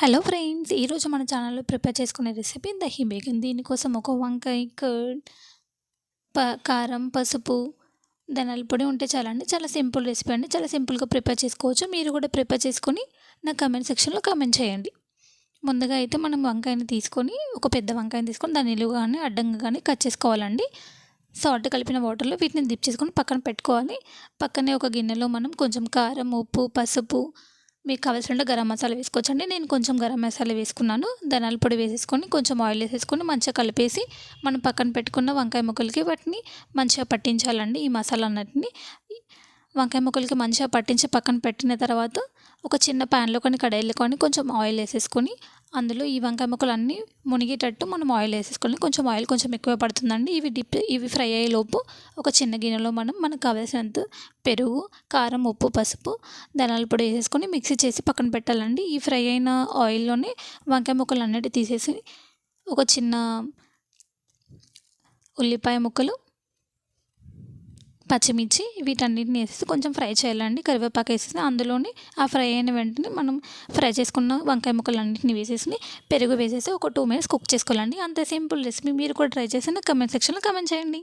Hello friends, ఈరోజు మన ఛానల్లో ప్రిపేర్ చేసుకునే రెసిపీ దహీ బేగన్. దీనికోసం ఒక వంకాయ, కర్డ్, కారం, పసుపు, ధనియాల పొడి ఉంటే చాలండి. చాలా సింపుల్ రెసిపీ అండి. చాలా సింపుల్గా ప్రిపేర్ చేసుకోవచ్చు. మీరు కూడా ప్రిపేర్ చేసుకొని నా కమెంట్ సెక్షన్లో కమెంట్ చేయండి. ముందుగా అయితే మనం వంకాయని తీసుకొని, ఒక పెద్ద వంకాయని తీసుకొని దాన్ని నిలువుగా కానీ అడ్డంగా కానీ కట్ చేసుకోవాలండి. సాల్ట్ కలిపిన వాటర్లో వీటిని డిప్ చేసుకొని పక్కన పెట్టుకోవాలి. పక్కనే ఒక గిన్నెలో మనం కొంచెం కారం, ఉప్పు, పసుపు, మీకు కావాల్సినంత గరం మసాలా వేసుకోవచ్చండి. నేను కొంచెం గరం మసాలా వేసుకున్నాను. ధనియాల పొడి వేసేసుకొని కొంచెం ఆయిల్ వేసేసుకొని మంచిగా కలిపేసి మనం పక్కన పెట్టుకున్న వంకాయ ముక్కలకి వాటిని మంచిగా పట్టించాలండి. ఈ మసాలా అన్నిటిని వంకాయ ముక్కలకి మంచిగా పట్టించి పక్కన పెట్టిన తర్వాత ఒక చిన్న ప్యాన్లో కానీ కడాయిలో కానీ కొంచెం ఆయిల్ వేసేసుకొని అందులో ఈ వంకాయ ముక్కలు అన్నీ మునిగేటట్టు మనం ఆయిల్ వేసేసుకొని, కొంచెం ఆయిల్ కొంచెం ఎక్కువ పడుతుందండి. ఇవి ఫ్రై అయ్యేలోపు ఒక చిన్న గిన్నెలో మనకు కావాల్సినంత పెరుగు, కారం, ఉప్పు, పసుపు, ధనియాల పొడి వేసేసుకొని మిక్సీ చేసి పక్కన పెట్టాలండి. ఈ ఫ్రై అయిన ఆయిల్లోనే వంకాయ ముక్కలు అన్నిటి తీసేసి ఒక చిన్న ఉల్లిపాయ ముక్కలు, పచ్చిమిర్చి వీటన్నిటిని వేసేసి కొంచెం ఫ్రై చేయాలండి. కరివేపాకు వేసేసి అందులోని ఆ ఫ్రై అయిన వెంటనే మనం ఫ్రై చేసుకున్న వంకాయ ముక్కలన్నింటినీ వేసేసి పెరుగు వేసేసి ఒక 2 minutes కుక్ చేసుకోవాలండి. అంతే సింపుల్ రెసిపీ. మీరు కూడా ట్రై చేసి నాకు కమెంట్ సెక్షన్లో కమెంట్ చేయండి.